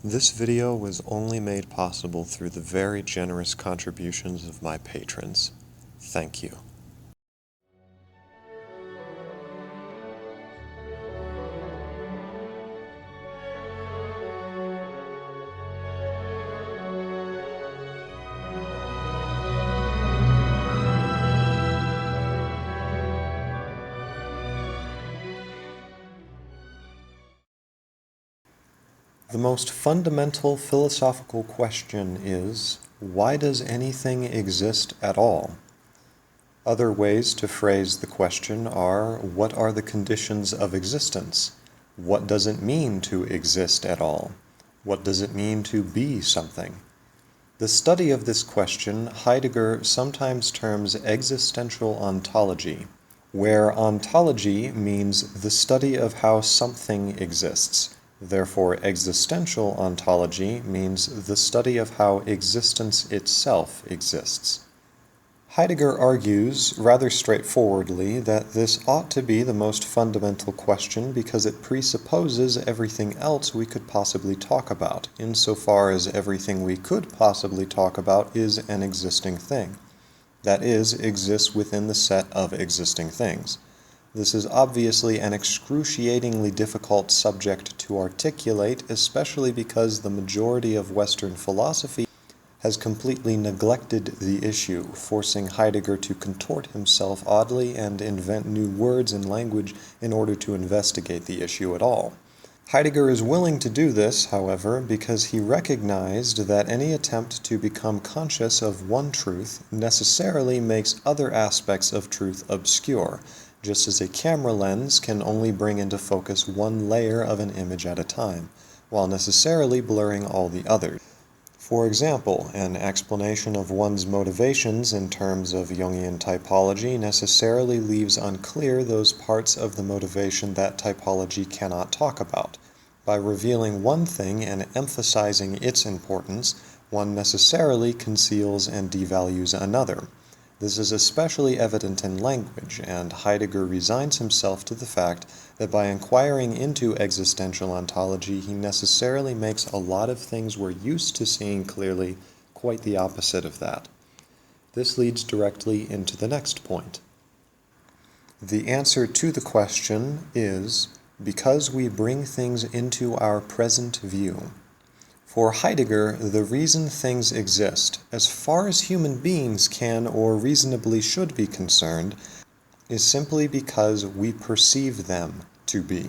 This video was only made possible through the very generous contributions of my patrons. Thank you. The most fundamental philosophical question is, why does anything exist at all? Other ways to phrase the question are, what are the conditions of existence? What does it mean to exist at all? What does it mean to be something? The study of this question Heidegger sometimes terms existential ontology, where ontology means the study of how something exists. Therefore, existential ontology means the study of how existence itself exists. Heidegger argues, rather straightforwardly, that this ought to be the most fundamental question because it presupposes everything else we could possibly talk about, insofar as everything we could possibly talk about is an existing thing. That is, exists within the set of existing things. This is obviously an excruciatingly difficult subject to articulate, especially because the majority of Western philosophy has completely neglected the issue, forcing Heidegger to contort himself oddly and invent new words and language in order to investigate the issue at all. Heidegger is willing to do this, however, because he recognized that any attempt to become conscious of one truth necessarily makes other aspects of truth obscure, just as a camera lens can only bring into focus one layer of an image at a time, while necessarily blurring all the others. For example, an explanation of one's motivations in terms of Jungian typology necessarily leaves unclear those parts of the motivation that typology cannot talk about. By revealing one thing and emphasizing its importance, one necessarily conceals and devalues another. This is especially evident in language, and Heidegger resigns himself to the fact that by inquiring into existential ontology, he necessarily makes a lot of things we're used to seeing clearly quite the opposite of that. This leads directly into the next point. The answer to the question is, because we bring things into our present view. For Heidegger, the reason things exist, as far as human beings can or reasonably should be concerned, is simply because we perceive them to be.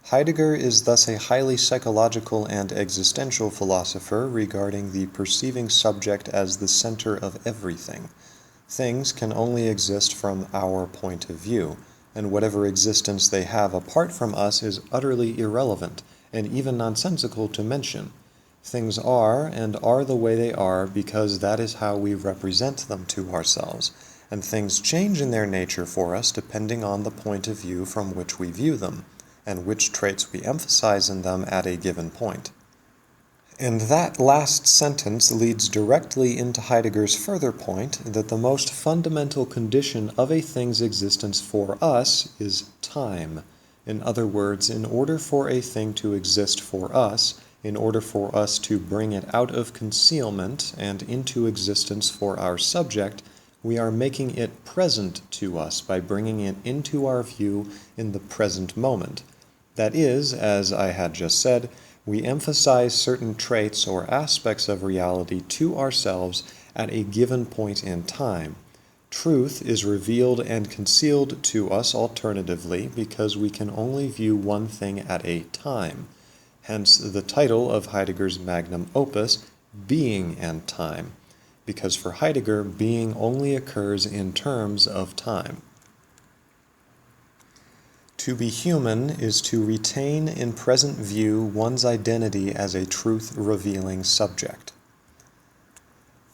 Heidegger is thus a highly psychological and existential philosopher regarding the perceiving subject as the center of everything. Things can only exist from our point of view, and whatever existence they have apart from us is utterly irrelevant, and even nonsensical to mention. Things are, and are the way they are, because that is how we represent them to ourselves, and things change in their nature for us depending on the point of view from which we view them, and which traits we emphasize in them at a given point. And that last sentence leads directly into Heidegger's further point that the most fundamental condition of a thing's existence for us is time. In other words, in order for a thing to exist for us, in order for us to bring it out of concealment and into existence for our subject, we are making it present to us by bringing it into our view in the present moment. That is, as I had just said, we emphasize certain traits or aspects of reality to ourselves at a given point in time. Truth is revealed and concealed to us alternatively because we can only view one thing at a time. Hence the title of Heidegger's magnum opus, Being and Time, because for Heidegger, being only occurs in terms of time. To be human is to retain in present view one's identity as a truth-revealing subject.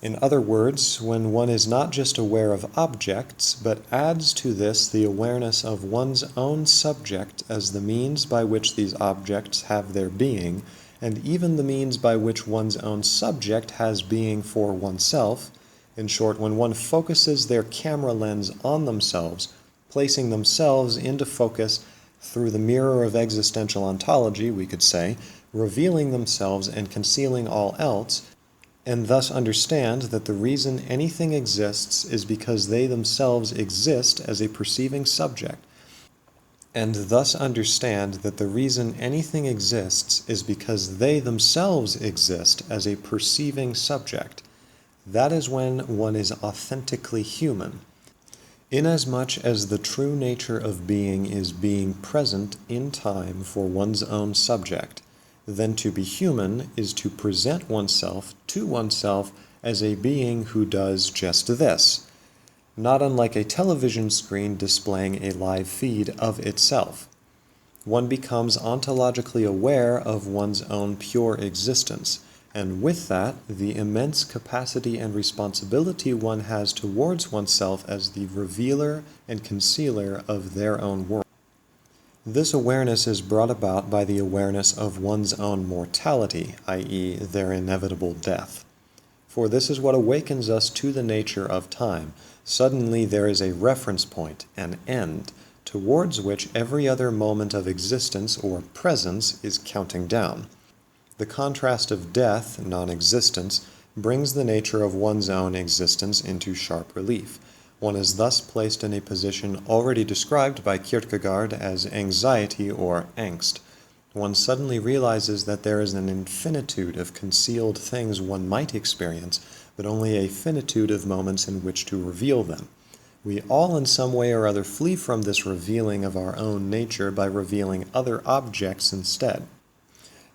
In other words, when one is not just aware of objects, but adds to this the awareness of one's own subject as the means by which these objects have their being, and even the means by which one's own subject has being for oneself, in short, when one focuses their camera lens on themselves, placing themselves into focus through the mirror of existential ontology, we could say, revealing themselves and concealing all else, and thus understand that the reason anything exists is because they themselves exist as a perceiving subject, and thus understand that the reason anything exists is because they themselves exist as a perceiving subject. That is when one is authentically human, inasmuch as the true nature of being is being present in time for one's own subject. Then to be human is to present oneself to oneself as a being who does just this, not unlike a television screen displaying a live feed of itself. One becomes ontologically aware of one's own pure existence, and with that, the immense capacity and responsibility one has towards oneself as the revealer and concealer of their own world. This awareness is brought about by the awareness of one's own mortality, i.e., their inevitable death. For this is what awakens us to the nature of time. Suddenly there is a reference point, an end, towards which every other moment of existence or presence is counting down. The contrast of death, non-existence, brings the nature of one's own existence into sharp relief. One is thus placed in a position already described by Kierkegaard as anxiety or angst. One suddenly realizes that there is an infinitude of concealed things one might experience, but only a finitude of moments in which to reveal them. We all in some way or other flee from this revealing of our own nature by revealing other objects instead.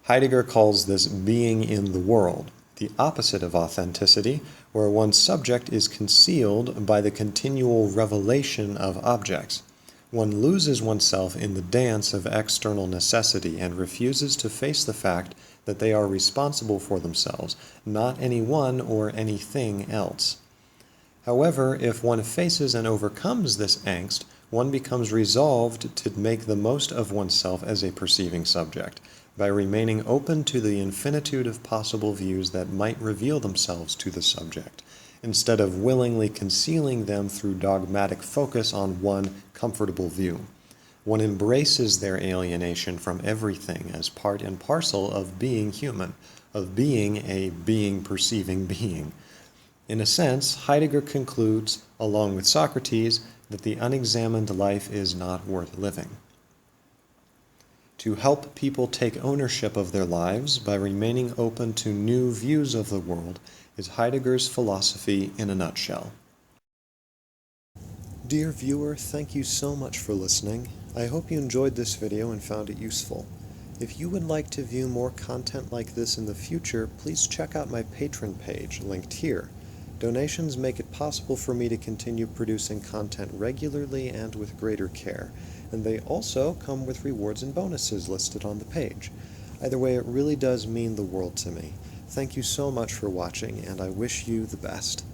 Heidegger calls this being in the world, the opposite of authenticity, where one's subject is concealed by the continual revelation of objects. One loses oneself in the dance of external necessity and refuses to face the fact that they are responsible for themselves, not anyone or anything else. However, if one faces and overcomes this angst, one becomes resolved to make the most of oneself as a perceiving subject, by remaining open to the infinitude of possible views that might reveal themselves to the subject, instead of willingly concealing them through dogmatic focus on one comfortable view. One embraces their alienation from everything as part and parcel of being human, of being a being-perceiving being. In a sense, Heidegger concludes, along with Socrates, that the unexamined life is not worth living. To help people take ownership of their lives by remaining open to new views of the world is Heidegger's philosophy in a nutshell. Dear viewer, thank you so much for listening. I hope you enjoyed this video and found it useful. If you would like to view more content like this in the future, please check out my Patreon page, linked here. Donations make it possible for me to continue producing content regularly and with greater care, and they also come with rewards and bonuses listed on the page. Either way, it really does mean the world to me. Thank you so much for watching, and I wish you the best.